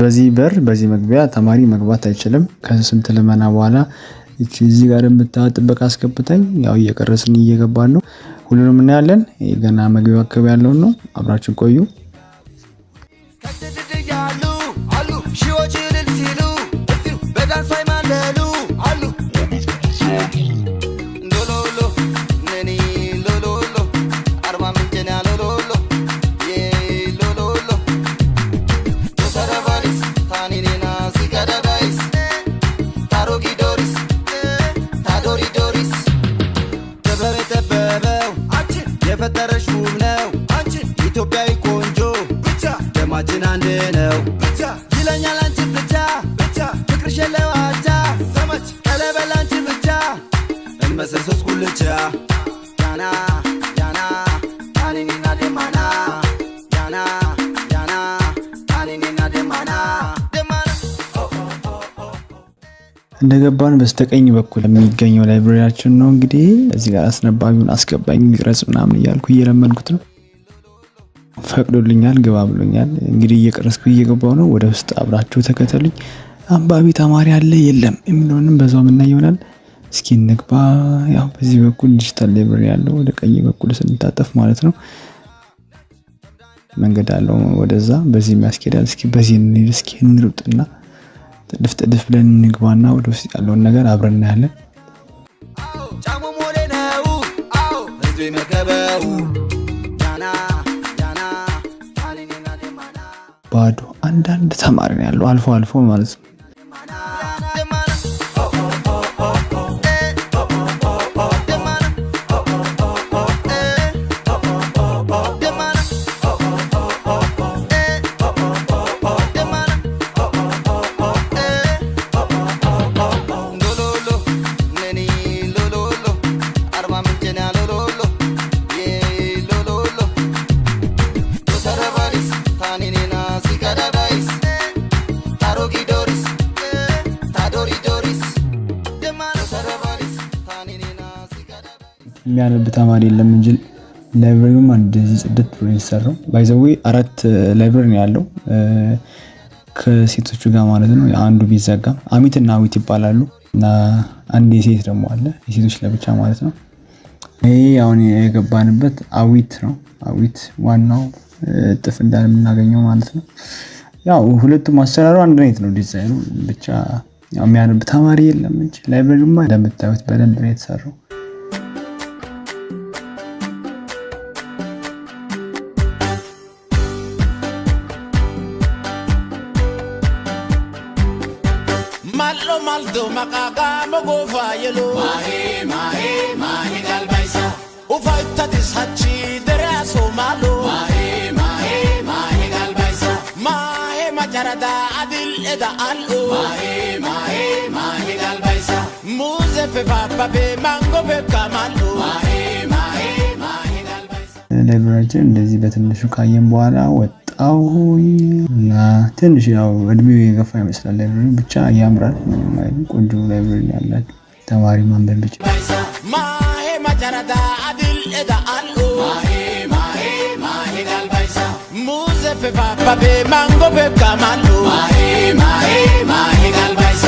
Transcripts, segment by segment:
በዚህ በር በዚህ መግቢያ ተማሪ መግባት አይችልም። ከስንት ልመና በኋላ እዚህ ጋር የምታዩት ጥበቃ አስገብተኝ ያው እየቀረስን እየገባን ነው። ሁሉንም እናያለን። ገና መግቢያው አካባቢ ያለው ነው። አብራችን ቆዩ። የፈጠረሽ ውብ ነው አንቺ ኢትዮጵያዊ ቆንጆ ብቻ ደማችን አንድ ነው ብቻ ይለኛል አንቺ ብቻ ፍቅርሽ ለዋጃ ሰመች ቀለበል አንቺ ብቻ እንመሰሶስ ኩልቻ ያና ያና ታኒኒና ደማና ያና ያና ታኒኒና ደማና እንደገባን በስተቀኝ በኩል የሚገኘው ላይብራሪያችን ነው። እንግዲህ እዚህ ጋር አስነባቢውን አስገባኝ ይቅረጽ ምናምን እያልኩ እየለመንኩት ነው። ፈቅዶልኛል፣ ግባ ብሎኛል። እንግዲህ እየቀረስኩ እየገባው ነው። ወደ ውስጥ አብራችሁ ተከተሉኝ። አንባቢ ተማሪ አለ የለም የሚለውንም በዛው ምናየው ይሆናል። እስኪ እንግባ። ያው በዚህ በኩል ዲጂታል ላይብራሪ ያለው ወደ ቀኝ በኩል ስንታጠፍ ማለት ነው መንገድ አለው ወደዛ። በዚህ የሚያስኬዳል። እስኪ በዚህ እንሂድ። እስኪ እንሩጥና ጥድፍ ብለን እንግባና ወደ ውስጥ ያለውን ነገር አብረን እናያለን። ባዶ አንዳንድ ተማሪ ነው ያለው አልፎ አልፎ ማለት ነው። የሚያነብ ተማሪ የለም እንጂ ላይብራሪውም እንደዚህ ጽድት ብሎ የተሰራው ባይ ዘ ዌይ 4 ላይብራሪ ነው ያለው ከሴቶቹ ጋር ማለት ነው። አንዱ ቢዘጋም አሚትና አዊት ይባላሉ እና አንድ የሴት ደግሞ አለ የሴቶች ለብቻ ማለት ነው። ይሄ አሁን የገባንበት አዊት ነው። አዊት ዋናው ጥፍ እንዳልምናገኘው ማለት ነው። ያው ሁለቱም አሰራሩ አንድ አይነት ነው ዲዛይኑ ብቻ ያው የሚያነብ ተማሪ የለም እንጂ ላይብራሪውማ እንደምታዩት በደንብ ነው የተሰራው። Maldo makaga mogofa yelo mahe galbaisa ufaita dishachi deraso malo mahe galbaisa mahe majarada adil eda allo mahe galbaisa muze pe papa pe mango pe kamalo mahe galbaisa ላይብራሪያችን እንደዚህ በትንሹ ካየን በኋላ እና ትንሽ ያው እድሜው የገፋ ይመስላል። ላይብራሪ ብቻ ያምራል። ቆንጆ ላይብራሪ ያላት ተማሪ ማንበብ ብቻ ማሄ ማጃራዳ አድል ኤዳ አሎ ማሄ ጋልባይሳ ሙዘ ፔፓፓ ቤ ማንጎ ፔካማሎ ማሄ ጋልባይሳ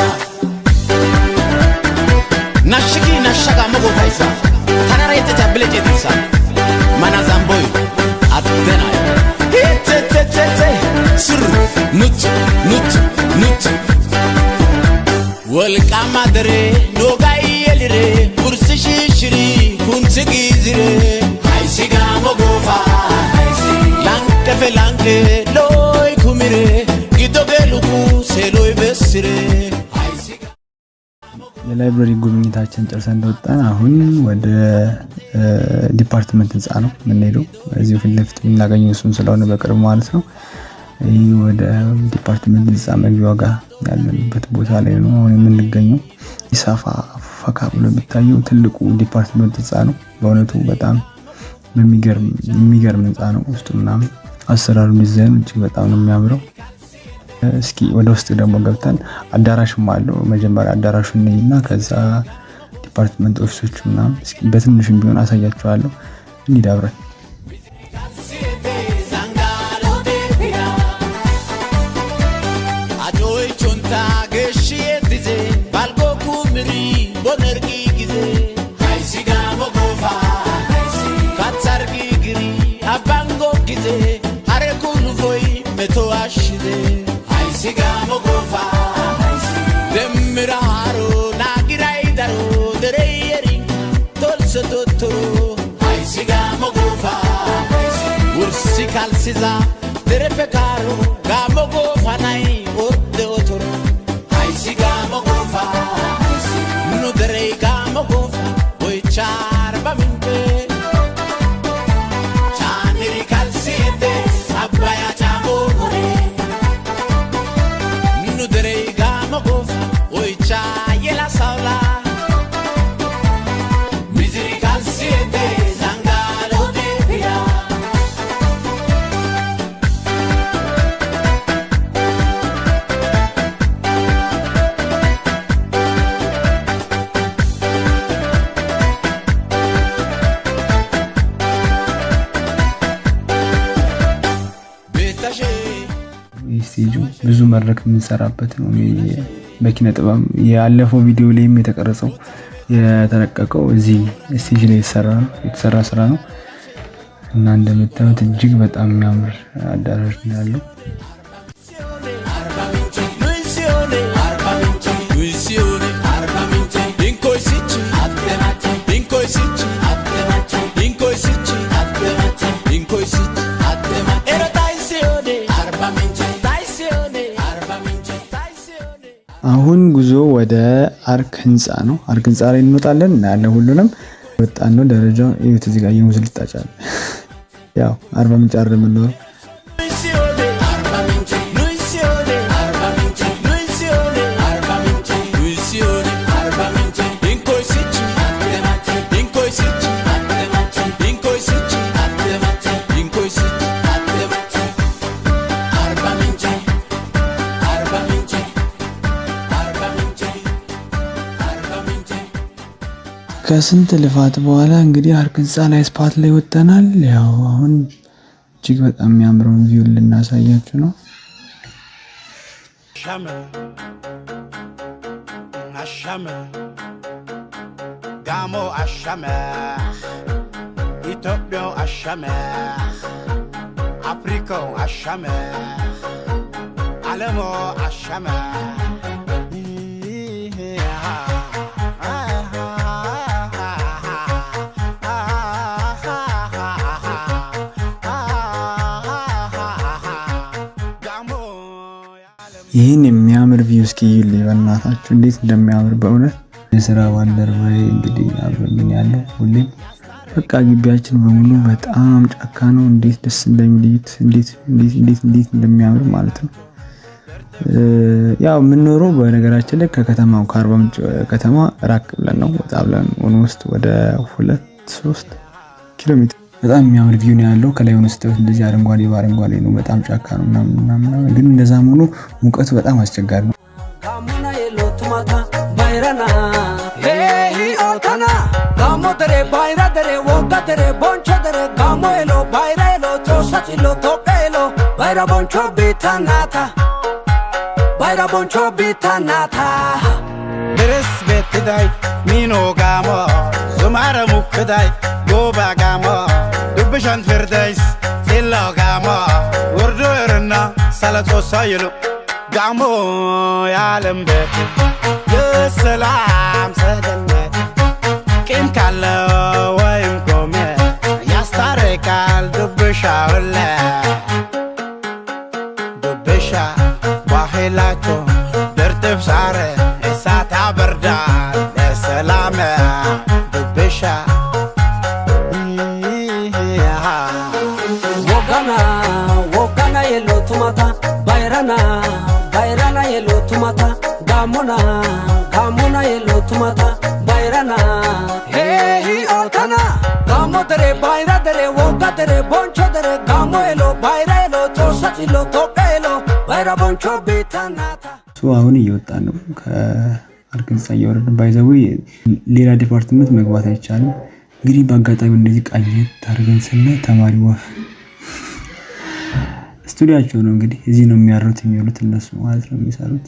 ናሽጊ ናሻጋ ሞጎ ታይሳ ታናራይተ ታብለ ጀትሳ ማናዛምቦይ አደና ስር ኑት ወልቃማ ደሬ ኖጋይ የልሬ ኩርስሽ ሽሪ ኩንስጊ ዝሬ ሃይሲጋ ሞጎፋ ላንከ ሎይ ኩሚሬ ጊዶገሉኩ ሴሎይ በስሬ የላይብራሪ ጉብኝታችን ጨርሰን እንደወጣን አሁን ወደ ዲፓርትመንት ህንጻ ነው የምንሄደው። እዚሁ ፊት ለፊት የምናገኘው እሱን ስለሆነ በቅርብ ማለት ነው። ይህ ወደ ዲፓርትመንት ህንጻ መግቢያው ጋር ያለንበት ቦታ ላይ ነው የምንገኘው። ይሳፋ ፈካ ብሎ የሚታየው ትልቁ ዲፓርትመንት ህንጻ ነው። በእውነቱ በጣም የሚገርም ህንጻ ነው። ውስጡ ምናምን አሰራሩ ዲዛይኑ እጅግ በጣም ነው የሚያምረው። እስኪ ወደ ውስጥ ደግሞ ገብተን አዳራሽም አለው። መጀመሪያ አዳራሹን እንይና ከዛ ዲፓርትመንት ኦፊሶቹ ምናምን እስኪ በትንሹም ቢሆን አሳያችኋለሁ። እንሂድ አብረን። siza dere pekaro gamo go fanai orde otoro haisi gamo go fa nu dere gamo go oi charba minte chaniri kalsiete abaya chamo gore nu dere gamo go oi chayela saula misiri kalsiete zangalo de via ስቴጁ ብዙ መድረክ የምንሰራበት ነው። በኪነ ጥበብ ያለፈው ቪዲዮ ላይም የተቀረጸው የተለቀቀው እዚህ ስቴጅ ላይ የተሰራ ስራ ነው እና እንደምታዩት እጅግ በጣም የሚያምር አዳራሽ ነው ያለው። አሁን ጉዞ ወደ አርክ ህንፃ ነው። አርክ ህንፃ ላይ እንወጣለን እና ያለ ሁሉንም ወጣን ነው ደረጃው እዩት። እዚህ ጋር የሙዝ ልጣጭ አለ። ያው አርባ ምንጭ አይደለም ነው ከስንት ልፋት በኋላ እንግዲህ አርክ ህንፃ ላይ ስፓት ላይ ወጥተናል። ያው አሁን እጅግ በጣም የሚያምረውን ቪው ልናሳያችሁ ነው። ጋሞ አሻመ ኢትዮጵያ አሻመ አፍሪካ አሻመ ዓለሞ አሻመ ይህን የሚያምር ቪው እስኪ ይልኝ በእናታችሁ እንዴት እንደሚያምር በእውነት። የስራ ባልደረባዬ እንግዲህ አብረን ያለው ሁሌም በቃ ግቢያችን በሙሉ በጣም ጫካ ነው። እንዴት ደስ እንደሚልዩት እንዴት እንደሚያምር ማለት ነው። ያው የምንኖረው በነገራችን ላይ ከከተማው ከአርባ ምንጭ ከተማ ራቅ ብለን ነው። ወጣ ብለን ኦልሞስት ወደ 2-3 ኪሎ ሜትር በጣም የሚያምር ቪው ነው ያለው። ከላይ ሆነ ስትወት እንደዚህ አረንጓዴ ባረንጓዴ ነው። በጣም ጫካ ነው ምናምን ግን እንደዛም ሆኖ ሙቀቱ በጣም አስቸጋሪ ነው። ጋሞና የሎቱማታ ባይራና ሄይ ኦታና ጋሞ ደሬ ባይራ ደሬ ወጋ ደሬ ቦንቾ ደሬ ጋሞ ኤሎ ባይራ ኤሎ ቶሳቲሎ ቶቀሎ ባይራ ቦንቾ ቢታናታ ባይራ ቦንቾ ቢታናታ ድረስ ቤትዳይ ሚኖ ጋሞ ዙማረ ሙክዳይ ጎባ ጋሞ ዱብሻን ፍርዳይስ ሴላ ጋሞ ወርዶ የርና ሰለጦ ሳይሉ ጋሞ ያለምበት የሰላም ሰገነት ቂም ካለ ወይም ቆመ ያስታርቃል ዱብሻ ሁለ ዱብሻ ዋሄላቸው ድርጥብ ሳረ እሳት ያበርዳል ለሰላም ዱብሻ ወጋና የሎቱማታ ባይራና የሎቱማታ ጋሞና የሎቱማታ ባይራና ሄይ ኦታና ጋሞ ደሬ ባይራ ደሬ ወጋ ደሬ ቦንቾ ደሬ ጋሞ ኤሎ ባይራ ኤሎ ቶሳቲሎ ቶቀሎ ባይራ ቦንቾ ቤታናታ። አሁን እየወጣን ነው ከአርክ ህንፃ እየወረድን። ባይዘው ሌላ ዲፓርትመንት መግባት አይቻልም። እንግዲህ በአጋጣሚ እንደዚህ ቃኘት ታርገን ስናይ ተማሪ ወፍ ስቱዲያቸው ነው እንግዲህ እዚህ ነው የሚያሩት የሚሉት እነሱ ማለት ነው የሚሰሩት።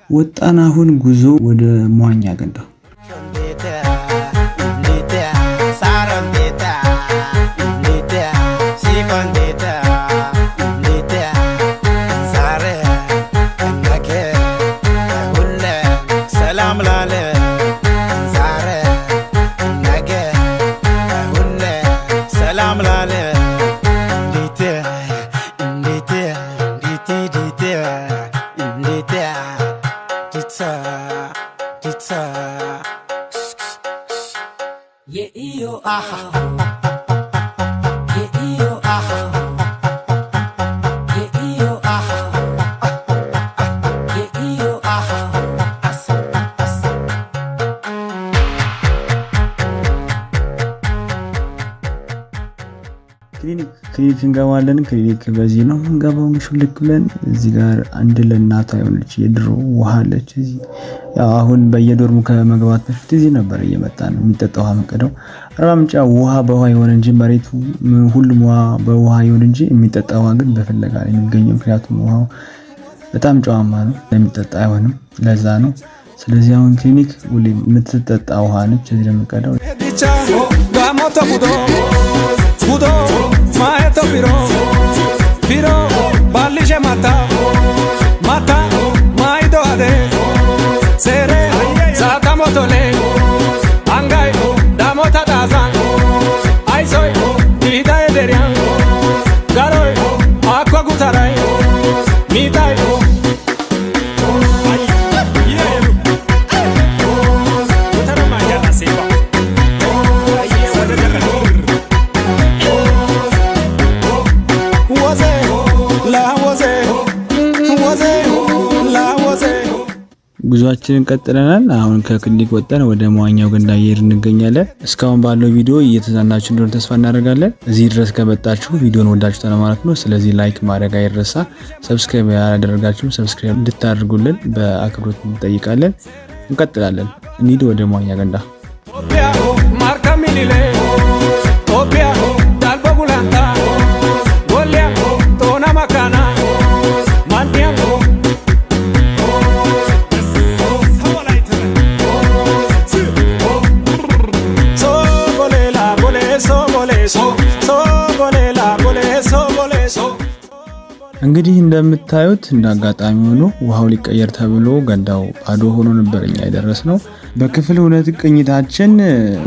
ወጣን አሁን ጉዞ ወደ መዋኛ ገንዳ ክሊኒክ እንገባለን። ክሊኒክ በዚህ ነው እንገባው ምሽልክ ብለን እዚህ ጋር አንድ ለእናቷ የሆነች የድሮ ውሃ አለች። እዚህ ያው አሁን በየዶርሙ ከመግባት በፊት እዚህ ነበር እየመጣን የሚጠጣ ውሃ መቀደው። አርባ ምንጭ ውሃ በውሃ ይሆን እንጂ መሬቱ ሁሉም ውሃ በውሃ ይሆን እንጂ የሚጠጣ ውሃ ግን በፍለጋ ላይ የሚገኘው። ምክንያቱም ውሃው በጣም ጨዋማ ነው፣ ለሚጠጣ አይሆንም። ለዛ ነው። ስለዚህ አሁን ክሊኒክ ሁሌ የምትጠጣ ውሃ ነች። እዚህ ለምቀዳው Kudo, maeto piro, balliche mata, maido ade, sere, sata motole, angai, damota dazan, aisoy, dida ederian, garoy, aqua gutarai, mitai, ጉዟችንን ቀጥለናል። አሁን ከክሊኒክ ወጣን ወደ መዋኛው ገንዳ እየሄድን እንገኛለን። እስካሁን ባለው ቪዲዮ እየተዝናናችሁ እንደሆነ ተስፋ እናደርጋለን። እዚህ ድረስ ከመጣችሁ ቪዲዮን ወዳችሁታል ማለት ነው። ስለዚህ ላይክ ማድረግ አይረሳ። ሰብስክራይብ ያላደረጋችሁ ሰብስክራይብ እንድታደርጉልን በአክብሮት እንጠይቃለን። እንቀጥላለን። እንሂድ ወደ መዋኛ ገንዳ። እንግዲህ እንደምታዩት እንዳጋጣሚ ሆኖ ውሃው ሊቀየር ተብሎ ገንዳው ባዶ ሆኖ ነበር እኛ የደረስነው። በክፍል 2 ቅኝታችን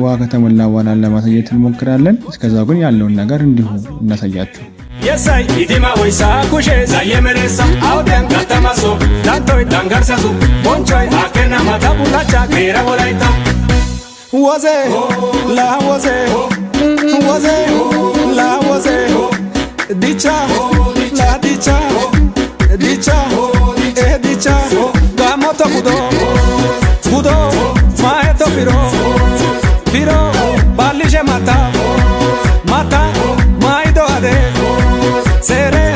ውሃ ከተሞላ በኋላ ለማሳየት እንሞክራለን። እስከዛው ግን ያለውን ነገር እንዲሁ እናሳያችሁ። የሳይ ኢዲማ ወይሳ ኩሼ ዛየመረሳ አውደን ከተማሶ ዳንቶይ ዳንጋርሳሱ ሞንቾይ አከና ማታ ቡላቻ ከራ ወላይታ ወዜ ላ ወዜ ወዜ ላ ወዜ ዲቻ dicha, dicha, gamoto kudo, maeto piro, balliche mata, maido ade, sere,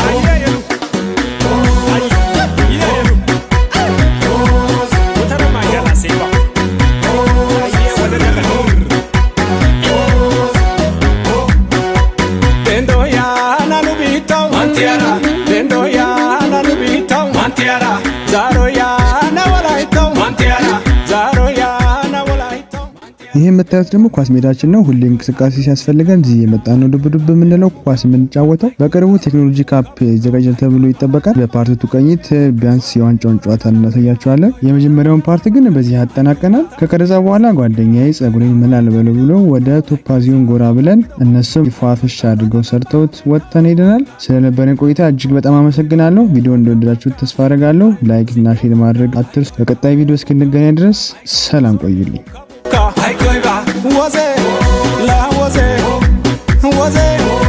ይሄ የምታዩት ደግሞ ኳስ ሜዳችን ነው። ሁሌ እንቅስቃሴ ሲያስፈልገን እዚህ የመጣን ነው ድብድብ የምንለው ኳስ የምንጫወተው። በቅርቡ ቴክኖሎጂ ካፕ ይዘጋጃል ተብሎ ይጠበቃል። በፓርቱ ቀኝት ቢያንስ የዋንጫውን ጨዋታ እናሳያቸዋለን። የመጀመሪያውን ፓርት ግን በዚህ አጠናቀናል። ከቀረጻ በኋላ ጓደኛዬ ጸጉሬን መላል በለው ብሎ ወደ ቶፓዚዮን ጎራ ብለን እነሱም ፏፍሽ አድርገው ሰርተውት ወጥተን ሄደናል። ስለነበረን ቆይታ እጅግ በጣም አመሰግናለሁ። ቪዲዮ እንደወደዳችሁት ተስፋ አደርጋለሁ። ላይክ እና ሼር ማድረግ አትርሱ። በቀጣይ ቪዲዮ እስክንገናኝ ድረስ ሰላም ቆዩልኝ። Waze, la waze, waze.